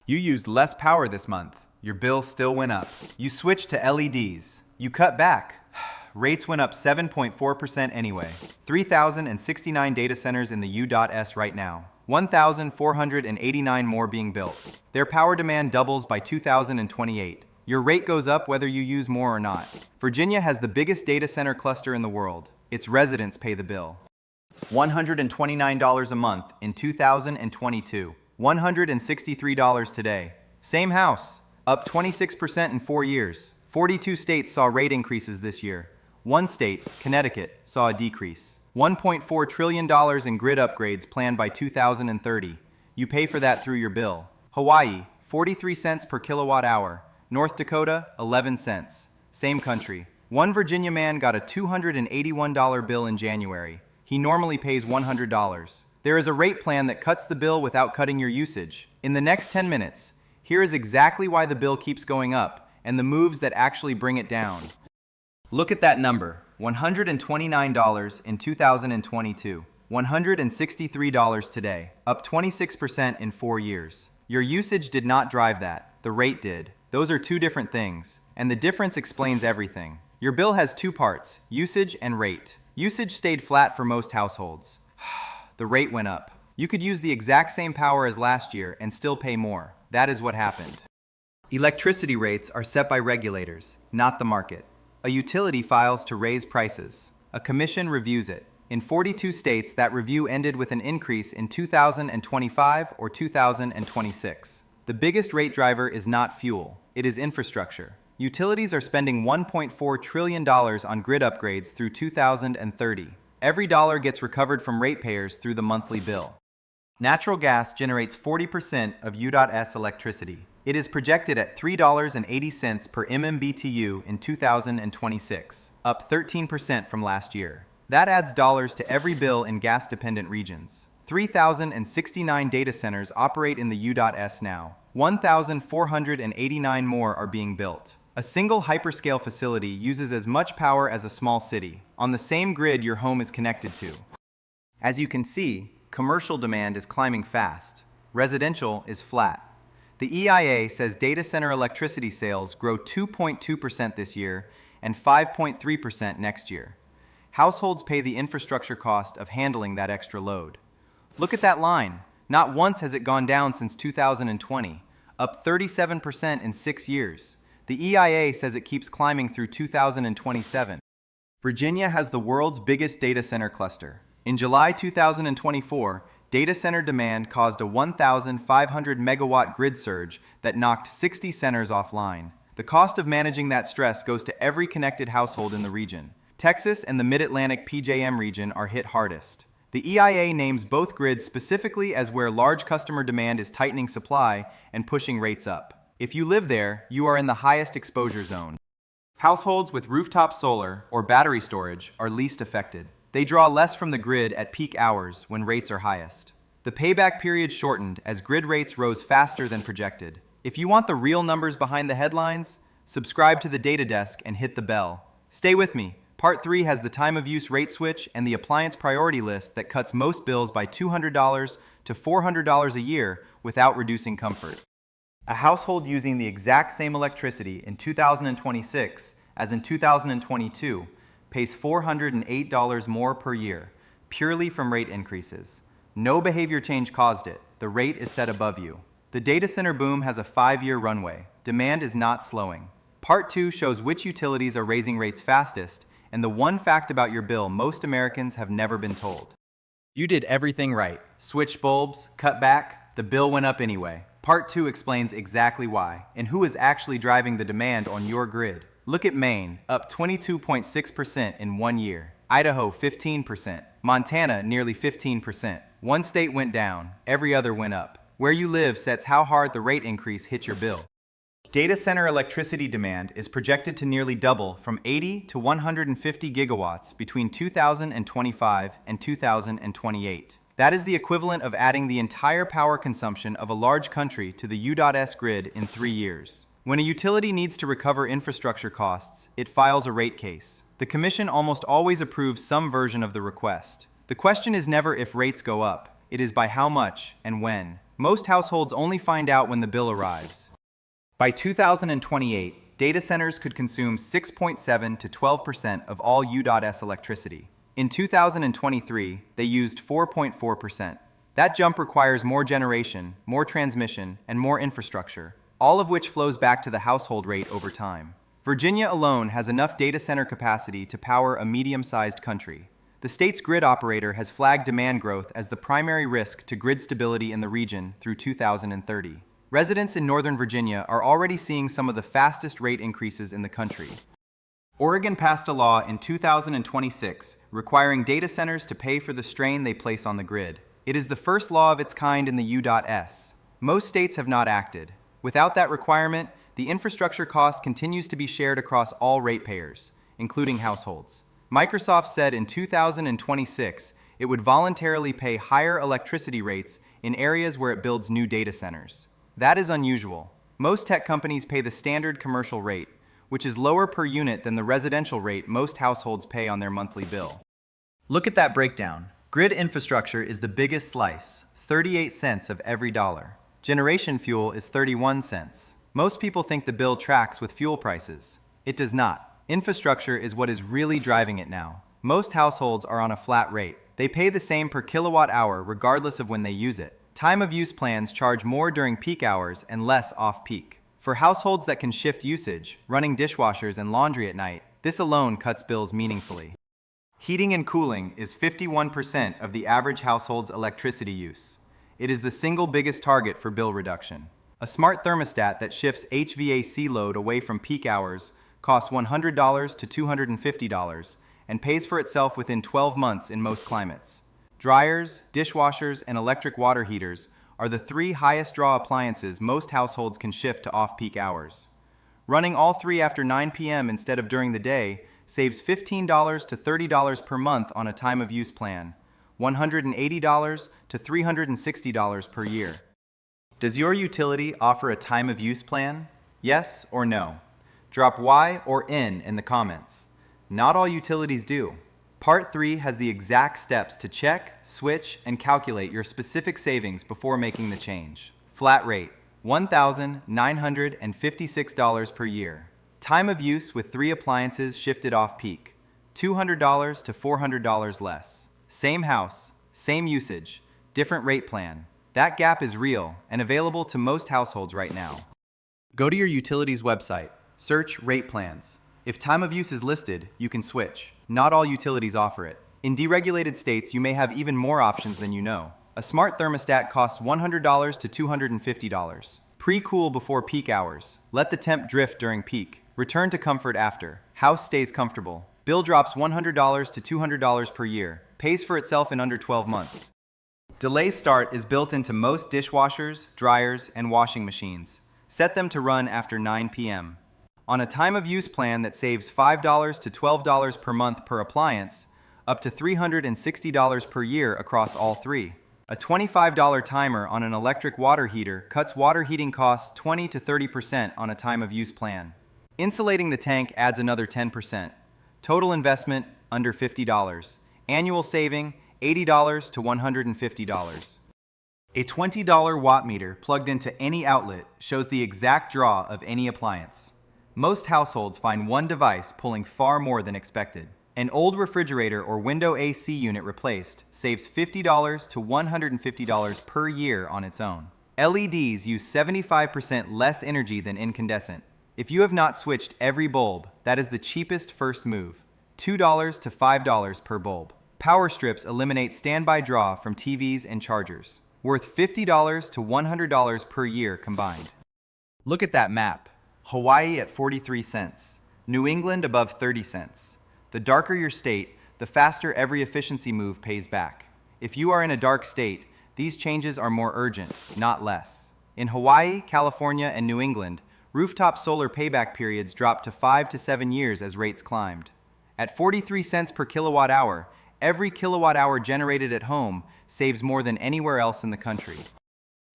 You used less power this month. Your bill still went up. You switched to LEDs. You cut back. Rates went up 7.4% anyway. 3,069 data centers in the U.S. right now. 1,489 more being built. Their power demand doubles by 2028. Your rate goes up whether you use more or not. Virginia has the biggest data center cluster in the world. Its residents pay the bill. $129 a month in 2022. $163 today. Same house. Up 26% in 4 years. 42 states saw rate increases this year. One state, Connecticut, saw a decrease. $1.4 trillion in grid upgrades planned by 2030. You pay for that through your bill. Hawaii, 43 cents per kilowatt hour. North Dakota, 11 cents. Same country. One Virginia man got a $281 bill in January. He normally pays $100. There is a rate plan that cuts the bill without cutting your usage. In the next 10 minutes, here is exactly why the bill keeps going up and the moves that actually bring it down. Look at that number, $129 in 2022, $163 today, up 26% in 4 years. Your usage did not drive that, the rate did. Those are two different things, and the difference explains everything. Your bill has two parts, usage and rate. Usage stayed flat for most households. The rate went up. You could use the exact same power as last year and still pay more. That is what happened. Electricity rates are set by regulators, not the market. A utility files to raise prices. A commission reviews it. In 42 states, that review ended with an increase in 2025 or 2026. The biggest rate driver is not fuel, it is infrastructure. Utilities are spending $1.4 trillion on grid upgrades through 2030. Every dollar gets recovered from ratepayers through the monthly bill. Natural gas generates 40% of U.S. electricity. It is projected at $3.80 per MMBTU in 2026, up 13% from last year. That adds dollars to every bill in gas-dependent regions. 3,069 data centers operate in the U.S. now. 1,489 more are being built. A single hyperscale facility uses as much power as a small city, on the same grid your home is connected to. As you can see, commercial demand is climbing fast. Residential is flat. The EIA says data center electricity sales grow 2.2% this year and 5.3% next year. Households pay the infrastructure cost of handling that extra load. Look at that line. Not once has it gone down since 2020, up 37% in 6 years. The EIA says it keeps climbing through 2027. Virginia has the world's biggest data center cluster. In July 2024, data center demand caused a 1,500 megawatt grid surge that knocked 60 centers offline. The cost of managing that stress goes to every connected household in the region. Texas and the Mid-Atlantic PJM region are hit hardest. The EIA names both grids specifically as where large customer demand is tightening supply and pushing rates up. If you live there, you are in the highest exposure zone. Households with rooftop solar or battery storage are least affected. They draw less from the grid at peak hours when rates are highest. The payback period shortened as grid rates rose faster than projected. If you want the real numbers behind the headlines, subscribe to the Data Desk and hit the bell. Stay with me. Part 3 has the time of use rate switch and the appliance priority list that cuts most bills by $200 to $400 a year without reducing comfort. A household using the exact same electricity in 2026 as in 2022 pays $408 more per year, purely from rate increases. No behavior change caused it. The rate is set above you. The data center boom has a 5-year runway. Demand is not slowing. Part 2 shows which utilities are raising rates fastest and the one fact about your bill most Americans have never been told. You did everything right. Switched bulbs, cut back, the bill went up anyway. Part 2 explains exactly why and who is actually driving the demand on your grid. Look at Maine, up 22.6% in 1 year. Idaho, 15%. Montana, nearly 15%. One state went down, every other went up. Where you live sets how hard the rate increase hit your bill. Data center electricity demand is projected to nearly double from 80 to 150 gigawatts between 2025 and 2028. That is the equivalent of adding the entire power consumption of a large country to the U.S. grid in 3 years. When a utility needs to recover infrastructure costs, it files a rate case. The Commission almost always approves some version of the request. The question is never if rates go up, it is by how much and when. Most households only find out when the bill arrives. By 2028, data centers could consume 6.7 to 12% of all U.S. electricity. In 2023, they used 4.4%. That jump requires more generation, more transmission, and more infrastructure, all of which flows back to the household rate over time. Virginia alone has enough data center capacity to power a medium-sized country. The state's grid operator has flagged demand growth as the primary risk to grid stability in the region through 2030. Residents in Northern Virginia are already seeing some of the fastest rate increases in the country. Oregon passed a law in 2026 requiring data centers to pay for the strain they place on the grid. It is the first law of its kind in the U.S. Most states have not acted. Without that requirement, the infrastructure cost continues to be shared across all ratepayers, including households. Microsoft said in 2026 it would voluntarily pay higher electricity rates in areas where it builds new data centers. That is unusual. Most tech companies pay the standard commercial rate, which is lower per unit than the residential rate most households pay on their monthly bill. Look at that breakdown. Grid infrastructure is the biggest slice, 38 cents of every dollar. Generation fuel is 31 cents. Most people think the bill tracks with fuel prices. It does not. Infrastructure is what is really driving it now. Most households are on a flat rate. They pay the same per kilowatt hour regardless of when they use it. Time of use plans charge more during peak hours and less off-peak. For households that can shift usage, running dishwashers and laundry at night, this alone cuts bills meaningfully. Heating and cooling is 51% of the average household's electricity use. It is the single biggest target for bill reduction. A smart thermostat that shifts HVAC load away from peak hours costs $100 to $250 and pays for itself within 12 months in most climates. Dryers, dishwashers, and electric water heaters are the three highest draw appliances most households can shift to off-peak hours. Running all three after 9 p.m. instead of during the day saves $15 to $30 per month on a time of use plan, $180 to $360 per year. Does your utility offer a time of use plan? Yes or no? Drop Y or N in the comments. Not all utilities do. Part 3 has the exact steps to check, switch, and calculate your specific savings before making the change. Flat rate, $1,956 per year. Time of use with 3 appliances shifted off-peak, $200 to $400 less. Same house, same usage, different rate plan. That gap is real and available to most households right now. Go to your utility's website, search rate plans. If time of use is listed, you can switch. Not all utilities offer it. In deregulated states, you may have even more options than you know. A smart thermostat costs $100 to $250. Pre-cool before peak hours. Let the temp drift during peak. Return to comfort after. House stays comfortable. Bill drops $100 to $200 per year. Pays for itself in under 12 months. Delay start is built into most dishwashers, dryers, and washing machines. Set them to run after 9 p.m. On a time of use plan that saves $5 to $12 per month per appliance, up to $360 per year across all 3. A $25 timer on an electric water heater cuts water heating costs 20 to 30% on a time of use plan. Insulating the tank adds another 10%. Total investment, under $50. Annual saving, $80 to $150. A $20 watt meter plugged into any outlet shows the exact draw of any appliance. Most households find one device pulling far more than expected. An old refrigerator or window AC unit replaced saves $50 to $150 per year on its own. LEDs use 75% less energy than incandescent. If you have not switched every bulb, that is the cheapest first move. $2 to $5 per bulb. Power strips eliminate standby draw from TVs and chargers, worth $50 to $100 per year combined. Look at that map. Hawaii at 43 cents. New England above 30 cents. The darker your state, the faster every efficiency move pays back. If you are in a dark state, these changes are more urgent, not less. In Hawaii, California, and New England, rooftop solar payback periods dropped to 5 to 7 years as rates climbed. At 43 cents per kilowatt hour, every kilowatt hour generated at home saves more than anywhere else in the country.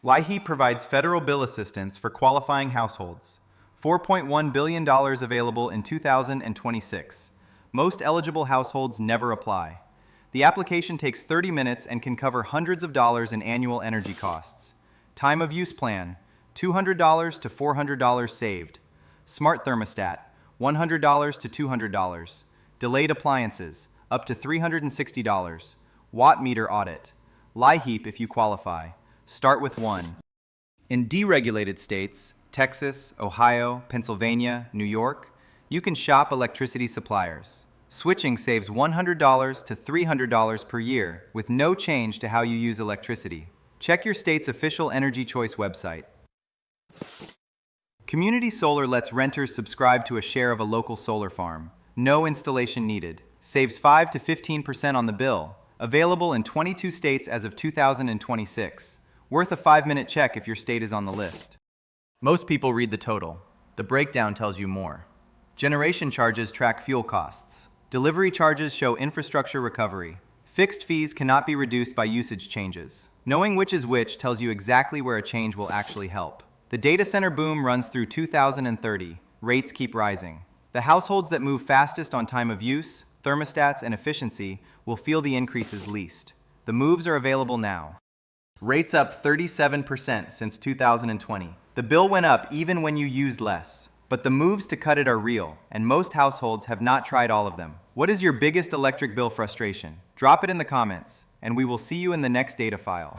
LIHEAP provides federal bill assistance for qualifying households. $4.1 billion available in 2026. Most eligible households never apply. The application takes 30 minutes and can cover hundreds of dollars in annual energy costs. Time of use plan, $200 to $400 saved. Smart thermostat, $100 to $200. Delayed appliances, up to $360. Watt meter audit. Lie heap if you qualify. Start with 1. In deregulated states, Texas, Ohio, Pennsylvania, New York, you can shop electricity suppliers. Switching saves $100 to $300 per year with no change to how you use electricity. Check your state's official Energy Choice website. Community solar lets renters subscribe to a share of a local solar farm. No installation needed. Saves 5 to 15% on the bill. Available in 22 states as of 2026. Worth a 5-minute check if your state is on the list. Most people read the total. The breakdown tells you more. Generation charges track fuel costs. Delivery charges show infrastructure recovery. Fixed fees cannot be reduced by usage changes. Knowing which is which tells you exactly where a change will actually help. The data center boom runs through 2030. Rates keep rising. The households that move fastest on time of use, thermostats, and efficiency will feel the increases least. The moves are available now. Rates up 37% since 2020. The bill went up even when you used less. But the moves to cut it are real, and most households have not tried all of them. What is your biggest electric bill frustration? Drop it in the comments, and we will see you in the next data file.